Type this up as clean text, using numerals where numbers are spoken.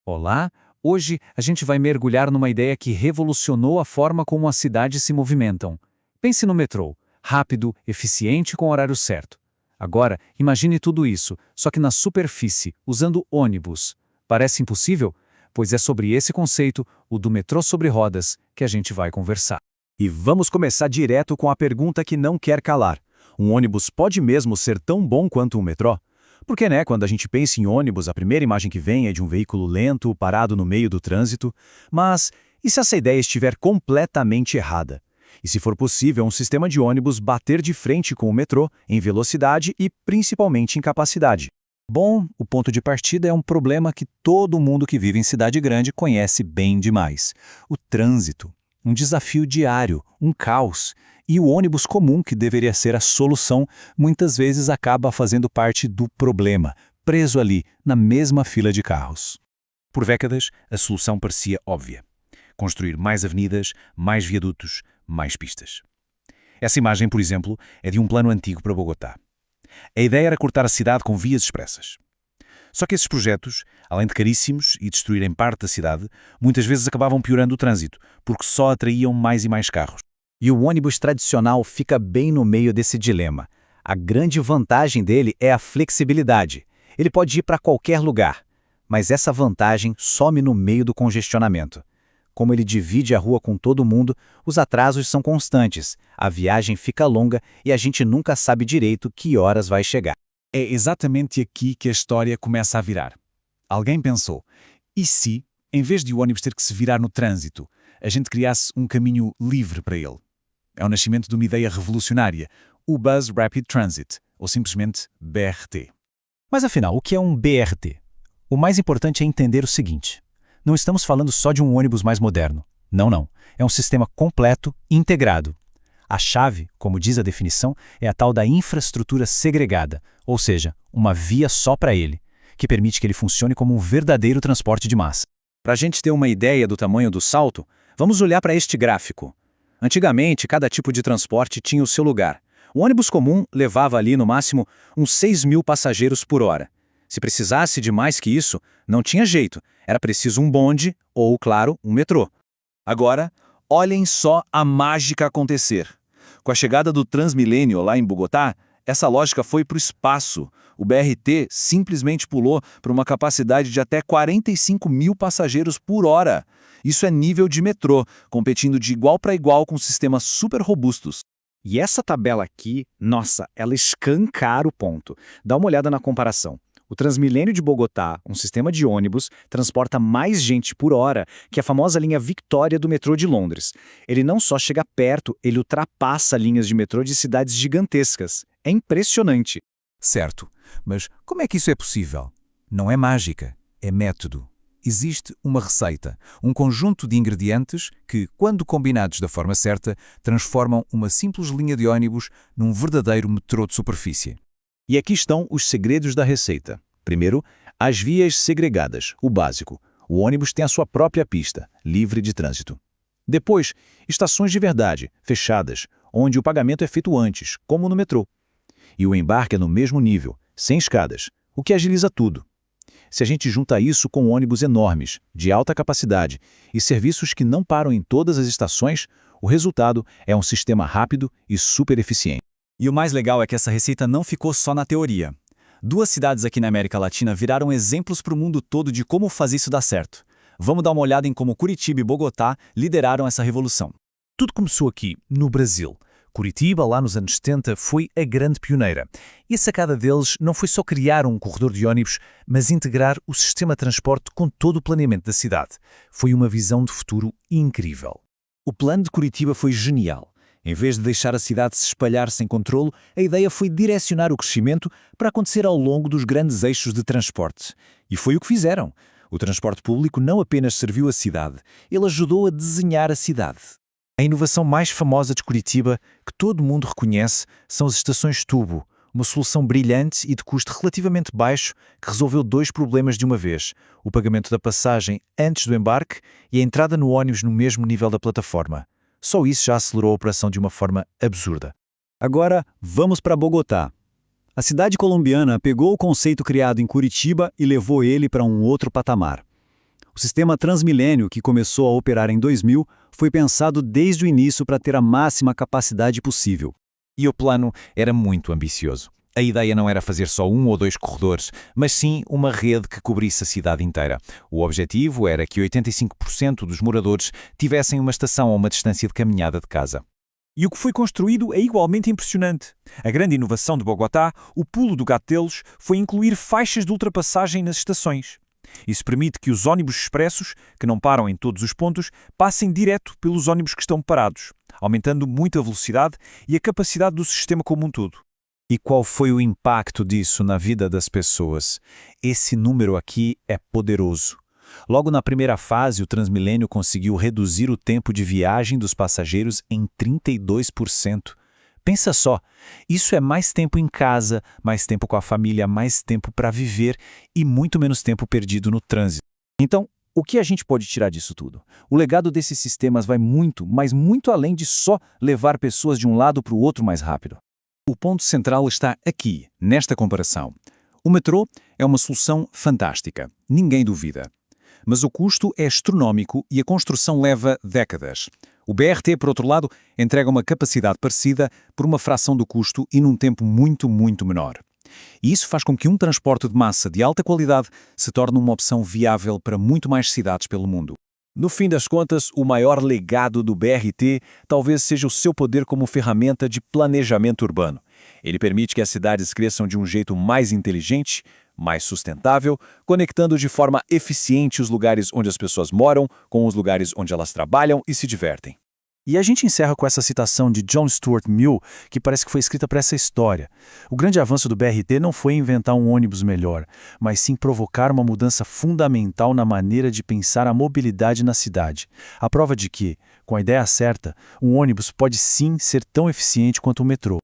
Olá, hoje a gente vai mergulhar numa ideia que revolucionou a forma como as cidades se movimentam. Pense no metrô, rápido, eficiente com o horário certo. Agora, imagine tudo isso, só que na superfície, usando ônibus. Parece impossível? Pois é sobre esse conceito, o do metrô sobre rodas, que a gente vai conversar. E vamos começar direto com a pergunta que não quer calar. Um ônibus pode mesmo ser tão bom quanto um metrô? Porque, quando a gente pensa em ônibus, a primeira imagem que vem é de um veículo lento, parado no meio do trânsito. Mas e se essa ideia estiver completamente errada? E se for possível um sistema de ônibus bater de frente com o metrô em velocidade e principalmente em capacidade? Bom, o ponto de partida é um problema que todo mundo que vive em cidade grande conhece bem demais: o trânsito. Um desafio diário, um caos. E o ônibus comum, que deveria ser a solução, muitas vezes acaba fazendo parte do problema, preso ali, na mesma fila de carros. Por décadas, a solução parecia óbvia. Construir mais avenidas, mais viadutos, mais pistas. Essa imagem, por exemplo, é de um plano antigo para Bogotá. A ideia era cortar a cidade com vias expressas. Só que esses projetos, além de caríssimos e destruírem parte da cidade, muitas vezes acabavam piorando o trânsito, porque só atraíam mais e mais carros. E o ônibus tradicional fica bem no meio desse dilema. A grande vantagem dele é a flexibilidade. Ele pode ir para qualquer lugar, mas essa vantagem some no meio do congestionamento. Como ele divide a rua com todo mundo, os atrasos são constantes, a viagem fica longa e a gente nunca sabe direito que horas vai chegar. É exatamente aqui que a história começa a virar. Alguém pensou, e se, em vez de o ônibus ter que se virar no trânsito, a gente criasse um caminho livre para ele? É o nascimento de uma ideia revolucionária, o Bus Rapid Transit, ou simplesmente BRT. Mas afinal, o que é um BRT? O mais importante é entender o seguinte: não estamos falando só de um ônibus mais moderno. Não. É um sistema completo e integrado. A chave, como diz a definição, é a tal da infraestrutura segregada, ou seja, uma via só para ele, que permite que ele funcione como um verdadeiro transporte de massa. Para a gente ter uma ideia do tamanho do salto, vamos olhar para este gráfico. Antigamente, cada tipo de transporte tinha o seu lugar. O ônibus comum levava ali, no máximo, uns 6.000 passageiros por hora. Se precisasse de mais que isso, não tinha jeito. Era preciso um bonde ou, claro, um metrô. Agora, olhem só a mágica acontecer. Com a chegada do Transmilênio lá em Bogotá, essa lógica foi para o espaço. O BRT simplesmente pulou para uma capacidade de até 45.000 passageiros por hora. Isso é nível de metrô, competindo de igual para igual com sistemas super robustos. E essa tabela aqui, nossa, ela escancara o ponto. Dá uma olhada na comparação. O Transmilênio de Bogotá, um sistema de ônibus, transporta mais gente por hora que a famosa linha Victoria do metrô de Londres. Ele não só chega perto, ele ultrapassa linhas de metrô de cidades gigantescas. É impressionante. Certo, mas como é que isso é possível? Não é mágica, é método. Existe uma receita, um conjunto de ingredientes que, quando combinados da forma certa, transformam uma simples linha de ônibus num verdadeiro metrô de superfície. E aqui estão os segredos da receita. Primeiro, as vias segregadas, o básico. O ônibus tem a sua própria pista, livre de trânsito. Depois, estações de verdade, fechadas, onde o pagamento é feito antes, como no metrô. E o embarque é no mesmo nível, sem escadas, o que agiliza tudo. Se a gente junta isso com ônibus enormes, de alta capacidade e serviços que não param em todas as estações, o resultado é um sistema rápido e super eficiente. E o mais legal é que essa receita não ficou só na teoria. 2 cidades aqui na América Latina viraram exemplos para o mundo todo de como fazer isso dar certo. Vamos dar uma olhada em como Curitiba e Bogotá lideraram essa revolução. Tudo começou aqui, no Brasil. Curitiba, lá nos anos 70, foi a grande pioneira. E a sacada deles não foi só criar um corredor de ônibus, mas integrar o sistema de transporte com todo o planeamento da cidade. Foi uma visão de futuro incrível. O plano de Curitiba foi genial. Em vez de deixar a cidade se espalhar sem controlo, a ideia foi direcionar o crescimento para acontecer ao longo dos grandes eixos de transporte. E foi o que fizeram. O transporte público não apenas serviu a cidade, ele ajudou a desenhar a cidade. A inovação mais famosa de Curitiba, que todo mundo reconhece, são as estações tubo, uma solução brilhante e de custo relativamente baixo que resolveu 2 problemas de uma vez: o pagamento da passagem antes do embarque e a entrada no ônibus no mesmo nível da plataforma. Só isso já acelerou a operação de uma forma absurda. Agora, vamos para Bogotá. A cidade colombiana pegou o conceito criado em Curitiba e levou ele para um outro patamar. O sistema Transmilênio, que começou a operar em 2000, foi pensado desde o início para ter a máxima capacidade possível. E o plano era muito ambicioso. A ideia não era fazer só 1 ou 2 corredores, mas sim uma rede que cobrisse a cidade inteira. O objetivo era que 85% dos moradores tivessem uma estação a uma distância de caminhada de casa. E o que foi construído é igualmente impressionante. A grande inovação de Bogotá, o pulo do gato deles, foi incluir faixas de ultrapassagem nas estações. Isso permite que os ônibus expressos, que não param em todos os pontos, passem direto pelos ônibus que estão parados, aumentando muito a velocidade e a capacidade do sistema como um todo. E qual foi o impacto disso na vida das pessoas? Esse número aqui é poderoso. Logo na primeira fase, o Transmilênio conseguiu reduzir o tempo de viagem dos passageiros em 32%. Pensa só, isso é mais tempo em casa, mais tempo com a família, mais tempo para viver e muito menos tempo perdido no trânsito. Então, o que a gente pode tirar disso tudo? O legado desses sistemas vai muito, mas muito além de só levar pessoas de um lado para o outro mais rápido. O ponto central está aqui, nesta comparação. O metrô é uma solução fantástica, ninguém duvida. Mas o custo é astronómico e a construção leva décadas. O BRT, por outro lado, entrega uma capacidade parecida por uma fração do custo e num tempo muito, muito menor. E isso faz com que um transporte de massa de alta qualidade se torne uma opção viável para muito mais cidades pelo mundo. No fim das contas, o maior legado do BRT talvez seja o seu poder como ferramenta de planejamento urbano. Ele permite que as cidades cresçam de um jeito mais inteligente, mais sustentável, conectando de forma eficiente os lugares onde as pessoas moram com os lugares onde elas trabalham e se divertem. E a gente encerra com essa citação de John Stuart Mill, que parece que foi escrita para essa história. O grande avanço do BRT não foi inventar um ônibus melhor, mas sim provocar uma mudança fundamental na maneira de pensar a mobilidade na cidade. A prova de que, com a ideia certa, um ônibus pode sim ser tão eficiente quanto o metrô.